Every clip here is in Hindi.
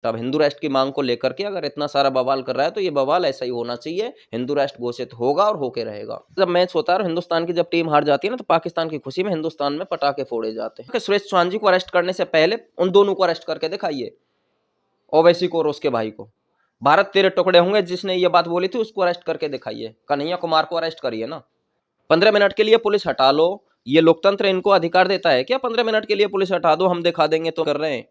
तब हिंदू राष्ट्र की मांग को लेकर के अगर इतना सारा बवाल कर रहा है तो ये बवाल ऐसा ही होना चाहिए, हिंदू राष्ट्र घोषित होगा और होके रहेगा। जब मैच होता है और हिंदुस्तान की जब टीम हार जाती है ना, तो पाकिस्तान की खुशी में हिंदुस्तान में पटाखे फोड़े जाते हैं। सुरेश चौहान जी को अरेस्ट करने से पहले उन दोनों को अरेस्ट करके दिखाइए, ओवैसी को और उसके भाई को। भारत तेरे टुकड़े होंगे जिसने ये बात बोली थी, उसको अरेस्ट करके दिखाइए। कन्हैया कुमार को अरेस्ट करिए ना। 15 मिनट के लिए पुलिस हटा लो, ये लोकतंत्र इनको अधिकार देता है क्या? 15 मिनट के लिए पुलिस हटा दो, हम दिखा देंगे तो कर रहे हैं।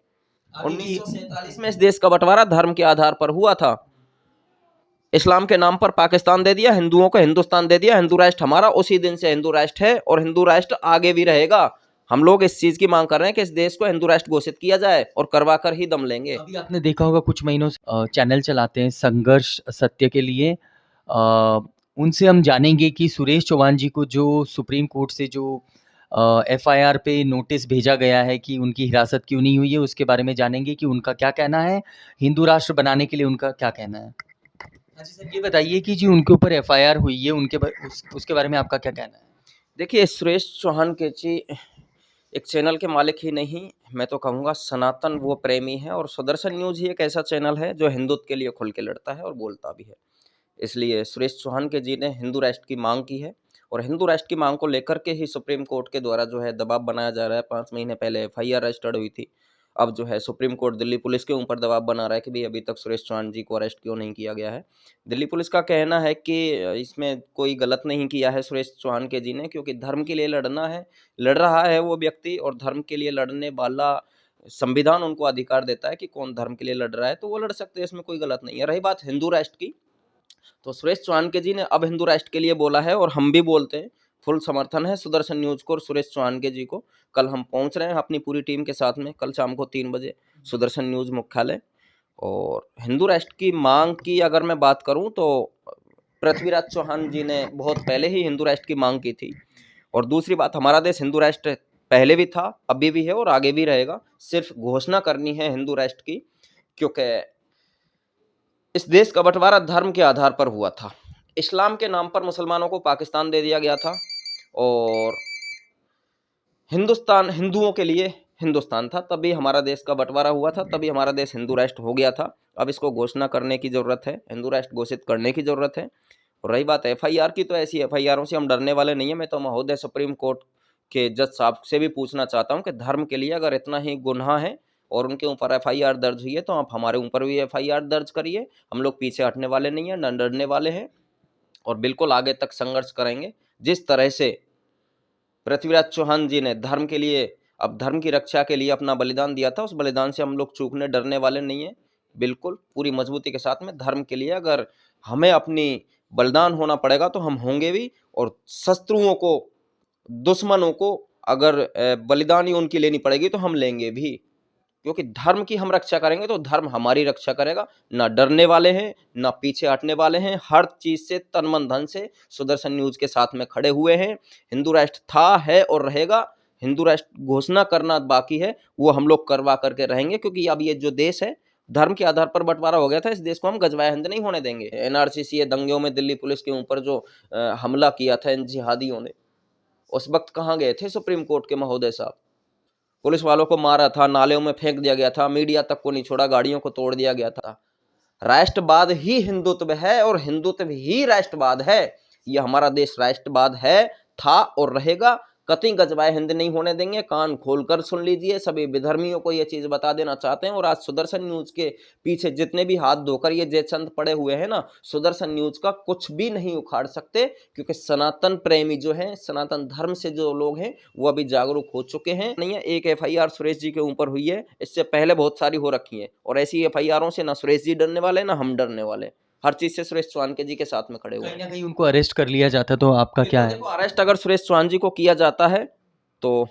1947 में इस देश का बंटवारा धर्म के आधार पर हुआ था। इस्लाम के नाम पर पाकिस्तान दे दिया, हिंदुओं को हिंदुस्तान दे दिया। हिंदू राष्ट्र हमारा उसी दिन से हिंदू राष्ट्र है और हिंदू राष्ट्र आगे भी रहेगा। हम लोग इस चीज की मांग कर रहे हैं कि इस देश को हिंदू राष्ट्र घोषित किया जाए और करवा कर ही दम लेंगे। अभी आपने देखा होगा कुछ महीनों से चैनल चलाते हैं संघर्ष सत्य के लिए। उनसे हम जानेंगे कि सुरेश चौहान जी को जो सुप्रीम कोर्ट से जो एफआईआर पे नोटिस भेजा गया है कि उनकी हिरासत क्यों नहीं हुई है, उसके बारे में जानेंगे कि उनका क्या कहना है, हिंदू राष्ट्र बनाने के लिए उनका क्या कहना है। अच्छा सर, ये बताइए कि जो उनके ऊपर एफआईआर हुई है उसके बारे में आपका क्या कहना है। देखिए, सुरेश चौहान के जी एक चैनल के मालिक ही नहीं, मैं तो कहूँगा सनातन वो प्रेमी है, और सुदर्शन न्यूज़ ही एक ऐसा चैनल है जो हिंदुत्व के लिए खुल के लड़ता है और बोलता भी है। इसलिए सुरेश चौहान के जी ने हिंदू राष्ट्र की मांग की है, और हिंदू राष्ट्र की मांग को लेकर के ही सुप्रीम कोर्ट के द्वारा जो है दबाव बनाया जा रहा है। 5 महीने पहले एफआईआर रजिस्टर्ड हुई थी। अब जो है सुप्रीम कोर्ट दिल्ली पुलिस के ऊपर दबाव बना रहा है कि भाई अभी तक सुरेश चौहान जी को अरेस्ट क्यों नहीं किया गया है। दिल्ली पुलिस का कहना है कि इसमें कोई गलत नहीं किया है सुरेश चौहान के जी ने, क्योंकि धर्म के लिए लड़ना है, लड़ रहा है वो व्यक्ति, और धर्म के लिए लड़ने वाला संविधान उनको अधिकार देता है कि कौन धर्म के लिए लड़ रहा है तो वो लड़ सकते हैं, इसमें कोई गलत नहीं है। रही बात हिंदू राष्ट्र की, तो सुरेश चौहान के जी ने अब हिंदू राष्ट्र के लिए बोला है, और हम भी बोलते हैं, फुल समर्थन है सुदर्शन न्यूज को और सुरेश चौहान के जी को। कल हम पहुंच रहे हैं अपनी पूरी टीम के साथ में, कल शाम को 3 बजे सुदर्शन न्यूज मुख्यालय। और हिंदू राष्ट्र की मांग की अगर मैं बात करूं तो पृथ्वीराज चौहान जी ने बहुत पहले ही हिंदू राष्ट्र की मांग की थी। और दूसरी बात, हमारा देश हिंदू राष्ट्र पहले भी था, अभी भी है और आगे भी रहेगा। सिर्फ घोषणा करनी है हिंदू राष्ट्र की, क्योंकि इस देश का बंटवारा धर्म के आधार पर हुआ था। इस्लाम के नाम पर मुसलमानों को पाकिस्तान दे दिया गया था, और हिंदुस्तान हिंदुओं के लिए हिंदुस्तान था। तभी हमारा देश का बंटवारा हुआ था, तभी हमारा देश हिंदू राष्ट्र हो गया था। अब इसको घोषणा करने की जरूरत है, हिंदू राष्ट्र घोषित करने की जरूरत है। और रही बात एफआईआर की, तो ऐसी एफआईआरों से हम डरने वाले नहीं है। मैं तो महोदय सुप्रीम कोर्ट के जज साहब से भी पूछना चाहता हूं कि धर्म के लिए अगर इतना ही गुनाह है और उनके ऊपर एफआईआर दर्ज हुई है, तो आप हमारे ऊपर भी एफआईआर दर्ज करिए। हम लोग पीछे हटने वाले नहीं है, न डरने वाले हैं, और बिल्कुल आगे तक संघर्ष करेंगे। जिस तरह से पृथ्वीराज चौहान जी ने धर्म के लिए, अब धर्म की रक्षा के लिए अपना बलिदान दिया था, उस बलिदान से हम लोग चूकने डरने वाले नहीं है। बिल्कुल पूरी मजबूती के साथ में धर्म के लिए अगर हमें अपनी बलिदान होना पड़ेगा तो हम होंगे भी, और शत्रुओं को, दुश्मनों को अगर बलिदान ही उनकी लेनी पड़ेगी तो हम लेंगे भी, क्योंकि धर्म की हम रक्षा करेंगे तो धर्म हमारी रक्षा करेगा। ना डरने वाले हैं, ना पीछे हटने वाले हैं, हर चीज से तन मन धन से सुदर्शन न्यूज के साथ में खड़े हुए हैं। हिंदू राष्ट्र था, है और रहेगा। हिंदू राष्ट्र घोषणा करना बाकी है, वो हम लोग करवा करके रहेंगे, क्योंकि अब ये जो देश है धर्म के आधार पर बंटवारा हो गया था, इस देश को हम गजवाए हिंद नहीं होने देंगे। एनआरसीसी दंगों में दिल्ली पुलिस के ऊपर जो हमला किया था इन जिहादियों ने, उस वक्त कहाँ गए थे सुप्रीम कोर्ट के महोदय साहब? पुलिस वालों को मारा था, नालियों में फेंक दिया गया था, मीडिया तक को नहीं छोड़ा, गाड़ियों को तोड़ दिया गया था। राष्ट्रवाद ही हिंदुत्व है और हिंदुत्व ही राष्ट्रवाद है। ये हमारा देश राष्ट्रवाद है, था और रहेगा। कतई गजवाए हिंद नहीं होने देंगे। कान खोलकर सुन लीजिए, सभी विधर्मियों को ये चीज बता देना चाहते हैं। और आज सुदर्शन न्यूज के पीछे जितने भी हाथ धोकर ये जयचंद पड़े हुए हैं ना, सुदर्शन न्यूज का कुछ भी नहीं उखाड़ सकते, क्योंकि सनातन प्रेमी जो है, सनातन धर्म से जो लोग हैं, वो अभी जागरूक हो चुके हैं। नहीं है, एक एफआईआर सुरेश जी के ऊपर हुई है, इससे पहले बहुत सारी हो रखी है, और ऐसी एफआईआरों से ना सुरेश जी डरने वाले ना हम डरने वाले। हर चीज से सुरेश चौहान के जी के साथ में खड़े हुए कहीं ना हैं। कहीं उनको अरेस्ट कर लिया जाता तो आपका क्या है। देखो, अरेस्ट अगर सुरेश चौहान जी को किया जाता है, तो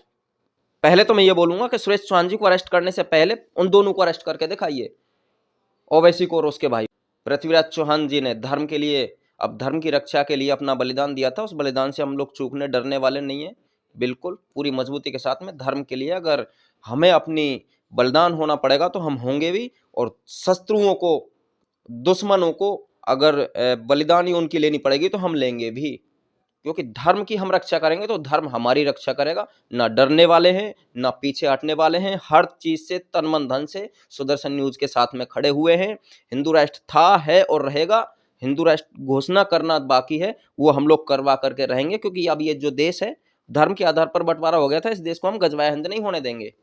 पहले तो मैं ये बोलूंगा कि सुरेश चौहान जी को अरेस्ट करने से पहले उन दोनों को अरेस्ट करके दिखाइए, ओवैसी को और उसके भाई। पृथ्वीराज चौहान जी ने धर्म के लिए, अब धर्म की रक्षा के लिए अपना बलिदान दिया था, उस बलिदान से हम लोग चूकने डरने वाले नहीं है। बिल्कुल पूरी मजबूती के साथ में धर्म के लिए अगर हमें अपनी बलिदान होना पड़ेगा तो हम होंगे भी, और शत्रुओं को, दुश्मनों को अगर बलिदान ही उनकी लेनी पड़ेगी तो हम लेंगे भी, क्योंकि धर्म की हम रक्षा करेंगे तो धर्म हमारी रक्षा करेगा। ना डरने वाले हैं, ना पीछे हटने वाले हैं, हर चीज से तन मन धन से सुदर्शन न्यूज के साथ में खड़े हुए हैं। हिंदू राष्ट्र था, है और रहेगा। हिंदू राष्ट्र घोषणा करना बाकी है, वो हम लोग करवा करके रहेंगे, क्योंकि अब ये जो देश है धर्म के आधार पर बंटवारा हो गया था, इस देश को हम गजवाए हिंद नहीं होने देंगे।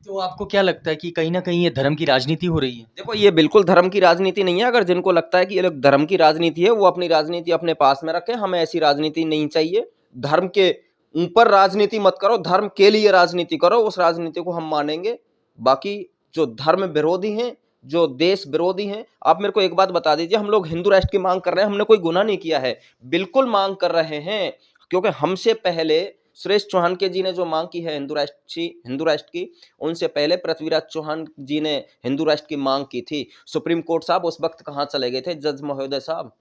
तो आपको क्या लगता है कि कहीं न कहीं ये धर्म की राजनीति हो रही है? देखो, ये बिल्कुल धर्म की राजनीति नहीं है। अगर जिनको लगता है कि ये लोग धर्म की राजनीति है, वो अपनी राजनीति अपने पास में रखें। हमें ऐसी राजनीति नहीं चाहिए। धर्म के ऊपर राजनीति मत करो, धर्म के लिए राजनीति करो, उस राजनीति को हम मानेंगे। बाकी जो धर्म विरोधी हैं, जो देश विरोधी हैं, आप मेरे को एक बात बता दीजिए, हम लोग हिंदू राष्ट्र की मांग कर रहे हैं, हमने कोई गुनाह नहीं किया है। बिल्कुल मांग कर रहे हैं, क्योंकि हमसे पहले सुरेश चौहान के जी ने जो मांग की है हिंदू राष्ट्र की, उनसे पहले पृथ्वीराज चौहान जी ने हिंदू राष्ट्र की मांग की थी। सुप्रीम कोर्ट साहब उस वक्त कहां चले गए थे, जज महोदय साहब?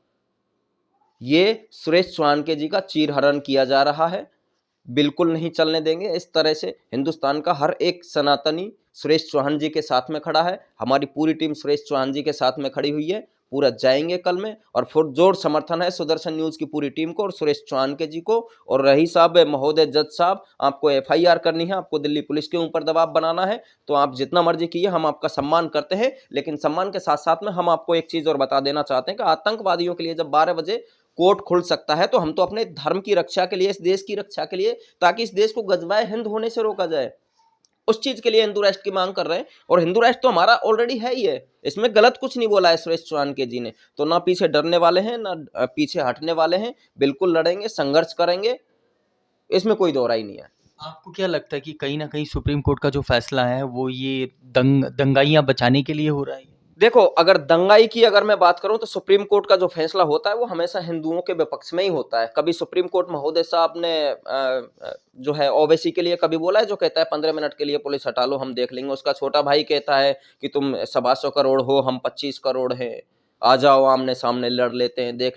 ये सुरेश चौहान के जी का चीरहरण किया जा रहा है, बिल्कुल नहीं चलने देंगे। इस तरह से हिंदुस्तान का हर एक सनातनी सुरेश चौहान जी के साथ में खड़ा है। हमारी पूरी टीम सुरेश चौहान जी के साथ में खड़ी हुई है। पूरा जाएंगे कल में, और पुरजोर समर्थन है सुदर्शन न्यूज की पूरी टीम को और सुरेश चौहान के जी को। और रही साहब, महोदय जज साहब, आपको एफआईआर करनी है, आपको दिल्ली पुलिस के ऊपर दबाव बनाना है, तो आप जितना मर्जी कीजिए, हम आपका सम्मान करते हैं। लेकिन सम्मान के साथ साथ में हम आपको एक चीज और बता देना चाहते हैं कि आतंकवादियों के लिए जब 12 बजे कोर्ट खुल सकता है, तो हम तो अपने धर्म की रक्षा के लिए, इस देश की रक्षा के लिए, ताकि इस देश को गजवाए हिंद होने से रोका जाए, उस चीज के लिए हिंदू राष्ट्र की मांग कर रहे हैं। और हिंदू राष्ट्र तो हमारा ऑलरेडी है ही है, इसमें गलत कुछ नहीं बोला है सुरेश चौहान के जी ने। तो ना पीछे डरने वाले हैं, ना पीछे हटने वाले हैं, बिल्कुल लड़ेंगे, संघर्ष करेंगे, इसमें कोई दो राय नहीं है। आपको क्या लगता है कि कहीं न कहीं सुप्रीम कोर्ट का जो फैसला है वो ये दंगाइयाँ बचाने के लिए हो रहा है? देखो, अगर दंगाई की अगर मैं बात करूं, तो सुप्रीम कोर्ट का जो फैसला होता है वो हमेशा हिंदुओं के विपक्ष में ही होता है। कभी सुप्रीम कोर्ट महोदय साहब ने जो है ओवैसी के लिए कभी बोला है, जो कहता है 15 मिनट के लिए पुलिस हटा लो, हम देख लेंगे। उसका छोटा भाई कहता है कि तुम 125 करोड़ हो, हम 25 करोड़ हैं, आ जाओ आमने सामने लड़ लेते हैं, देख